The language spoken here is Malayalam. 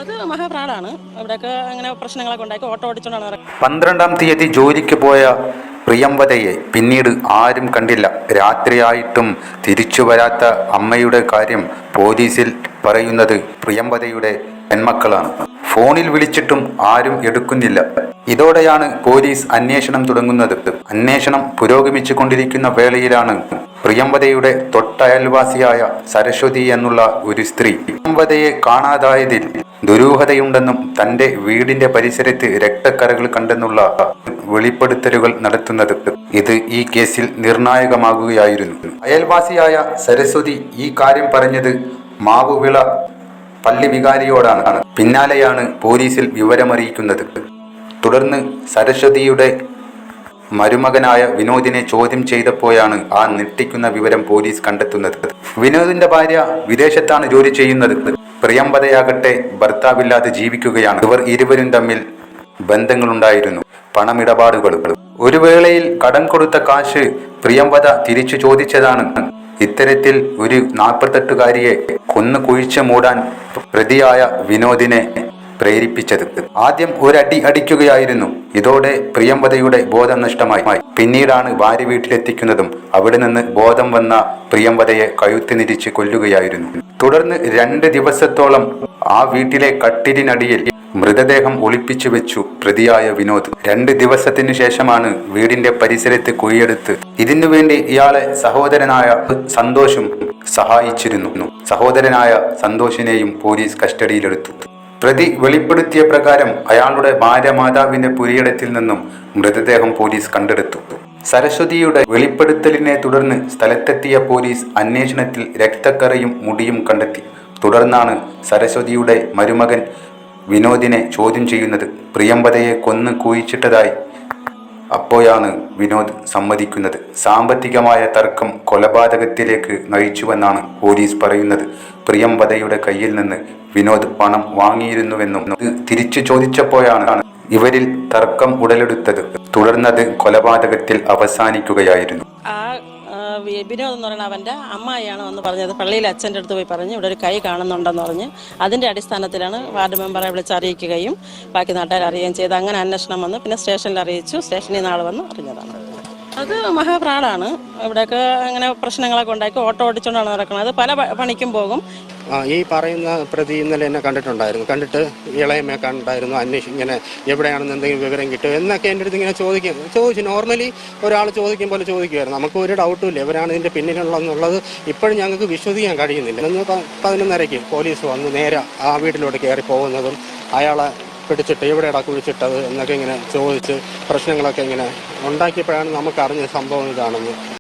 അത് മഹാപ്രാടാണ്. ഇവിടെയൊക്കെ അങ്ങനെ പ്രശ്നങ്ങളൊക്കെ ഉണ്ടാക്കി ഓട്ടോ ഓടിച്ചോണ്ടാണ് നടക്കുന്നത്. 12-ാം തീയതി ജോലിക്ക് പോയ പ്രിയംവദയെ പിന്നീട് ആരും കണ്ടില്ല. രാത്രിയായിട്ടും തിരിച്ചു വരാത്ത അമ്മയുടെ കാര്യം പോലീസിൽ പറയുന്നത് പ്രിയംവദയുടെ പെൺമക്കളാണ്. ഫോണിൽ വിളിച്ചിട്ടും ആരും എടുക്കുന്നില്ല. ഇതോടെയാണ് പോലീസ് അന്വേഷണം തുടങ്ങുന്നത്. അന്വേഷണം പുരോഗമിച്ചു കൊണ്ടിരിക്കുന്ന വേളയിലാണ് പ്രിയംവദയുടെ തൊട്ടയൽവാസിയായ സരസ്വതി എന്നുള്ള ഒരു സ്ത്രീ പ്രിയംവദയെ കാണാതായതിൽ ദുരൂഹതയുണ്ടെന്നും തന്റെ വീടിന്റെ പരിസരത്ത് രക്തക്കറകൾ കണ്ടെന്നുള്ള വെളിപ്പെടുത്തലുകൾ നടത്തുന്നത് ഇത് ഈ കേസിൽ നിർണായകമാകുകയായിരുന്നു. അയൽവാസിയായ സരസ്വതി ഈ കാര്യം പറഞ്ഞത് മാവുവിള പള്ളി വികാരിയോടാണ്. പിന്നാലെയാണ് പോലീസിൽ വിവരമറിയിക്കുന്നത്. തുടർന്ന് സരസ്വതിയുടെ മരുമകനായ വിനോദിനെ ചോദ്യം ചെയ്തപ്പോഴാണ് ആ ഞെട്ടിക്കുന്ന വിവരം പോലീസ് കണ്ടെത്തുന്നത്. വിനോദിന്റെ ഭാര്യ വിദേശത്താണ് ജോലി ചെയ്യുന്നത്. പ്രിയംവദയാകട്ടെ ഭർത്താവില്ലാതെ ജീവിക്കുകയാണ്. ഇവർ ഇരുവരും തമ്മിൽ ബന്ധങ്ങളുണ്ടായിരുന്നു, പണമിടപാടുകൾ. ഒരു വേളയിൽ കടം കൊടുത്ത കാശ് പ്രിയംവദ തിരിച്ചു ചോദിച്ചതാണ് ഇത്തരത്തിൽ ഒരു 48-കാരിയെ കൊന്നു കുഴിച്ചു മൂടാൻ പ്രതിയായ വിനോദിനെ പ്രേരിപ്പിച്ചത്. ആദ്യം ഒരടി അടിക്കുകയായിരുന്നു. ഇതോടെ പ്രിയംവദയുടെ ബോധം നഷ്ടമായി. പിന്നീടാണ് ഭാര്യ വീട്ടിലെത്തിക്കുന്നതും അവിടെ നിന്ന് ബോധം വന്ന പ്രിയംവദയെ കഴുത്തിനിരിച്ച് കൊല്ലുകയായിരുന്നു. തുടർന്ന് 2 ദിവസത്തോളം ആ വീട്ടിലെ കട്ടിലിനടിയിൽ മൃതദേഹം ഒളിപ്പിച്ചു വെച്ചു പ്രതിയായ വിനോദ്. 2 ദിവസത്തിനു ശേഷമാണ് വീടിന്റെ പരിസരത്ത് കുഴിയെടുത്ത് ഇതിനുവേണ്ടി ഇയാളെ സഹോദരനായ സന്തോഷും സഹായിച്ചിരുന്നു. സഹോദരനായ സന്തോഷിനെയും പോലീസ് കസ്റ്റഡിയിലെടുത്തു. പ്രതി വെളിപ്പെടുത്തിയ പ്രകാരം അയാളുടെ ഭാര്യ-മാതാവിന്റെ പുരയിടത്തിൽ നിന്നും മൃതദേഹം പോലീസ് കണ്ടെടുത്തു. സരസ്വതിയുടെ വെളിപ്പെടുത്തലിനെ തുടർന്ന് സ്ഥലത്തെത്തിയ പോലീസ് അന്വേഷണത്തിൽ രക്തക്കറയും മുടിയും കണ്ടെത്തി. തുടർന്നാണ് സരസ്വതിയുടെ മരുമകൻ വിനോദിനെ ചോദ്യം ചെയ്യുന്നത്. പ്രിയംവദയെ കൊന്ന് കുഴിച്ചിട്ടതായി അപ്പോഴാണ് വിനോദ് സമ്മതിക്കുന്നത്. സാമ്പത്തികമായ തർക്കം കൊലപാതകത്തിലേക്ക് നയിച്ചുവെന്നാണ് പോലീസ് പറയുന്നത്. പ്രിയംവദയുടെ കയ്യിൽ നിന്ന് വിനോദ് പണം വാങ്ങിയിരുന്നുവെന്നും തിരിച്ചു ചോദിച്ചപ്പോഴാണ് ഇവരിൽ തർക്കം ഉടലെടുത്തത്. തുടർന്നത് കൊലപാതകത്തിൽ അവസാനിക്കുകയായിരുന്നു. വിനോദ് എന്ന് പറയുന്നത് അവൻ്റെ അമ്മായിയാണ് വന്ന് പറഞ്ഞത്. പള്ളിയിൽ അച്ഛൻ്റെ അടുത്ത് പോയി പറഞ്ഞ് ഇവിടെ ഒരു കൈ കാണുന്നുണ്ടെന്ന് പറഞ്ഞ് അതിൻ്റെ അടിസ്ഥാനത്തിലാണ് വാർഡ് മെമ്പറെ വിളിച്ചറിയിക്കുകയും ബാക്കി നാട്ടുകാർ അറിയുകയും ചെയ്ത്. അങ്ങനെ അന്വേഷണം വന്ന് പിന്നെ സ്റ്റേഷനിൽ അറിയിച്ചു. സ്റ്റേഷനിൽ നാളെ വന്ന് അറിഞ്ഞതാണ്. അത് മഹാപ്രാടാണ്. ഇവിടെയൊക്കെ അങ്ങനെ പ്രശ്നങ്ങളൊക്കെ ഉണ്ടാക്കി ഓട്ടോ ഓടിച്ചുകൊണ്ടാണ് നടക്കുന്നത്. പല പണിക്കും പോകും. ഈ പറയുന്ന പ്രതി ഇന്നലെ എന്നെ കണ്ടിട്ടുണ്ടായിരുന്നു. കണ്ടിട്ട് ഇളയമ്മയെ കണ്ടായിരുന്നു. ഇങ്ങനെ എവിടെയാണെന്ന് എന്തെങ്കിലും വിവരം കിട്ടും എന്നൊക്കെ എൻ്റെ അടുത്ത് ഇങ്ങനെ ചോദിച്ചു. നോർമലി ഒരാൾ ചോദിക്കും പോലെ ചോദിക്കുമായിരുന്നു. നമുക്ക് ഒരു ഡൗട്ടും ഇല്ല ഇവരാണ് ഇതിൻ്റെ പിന്നിലുള്ളതെന്നുള്ളത് ഇപ്പോഴും ഞങ്ങൾക്ക് വിശ്വസിക്കാൻ കഴിയുന്നില്ല. ഇന്ന് 11:30 പോലീസ് വന്ന് നേരെ ആ വീട്ടിലോട്ട് കയറി പോകുന്നതും അയാളെ പിടിച്ചിട്ട് എവിടെയാണ് കുഴിച്ചിട്ടത് എന്നൊക്കെ ഇങ്ങനെ ചോദിച്ച് പ്രശ്നങ്ങളൊക്കെ ഇങ്ങനെ ഉണ്ടാക്കിയപ്പോഴാണ് നമുക്ക് അറിഞ്ഞ സംഭവം ഇതാണെന്ന്.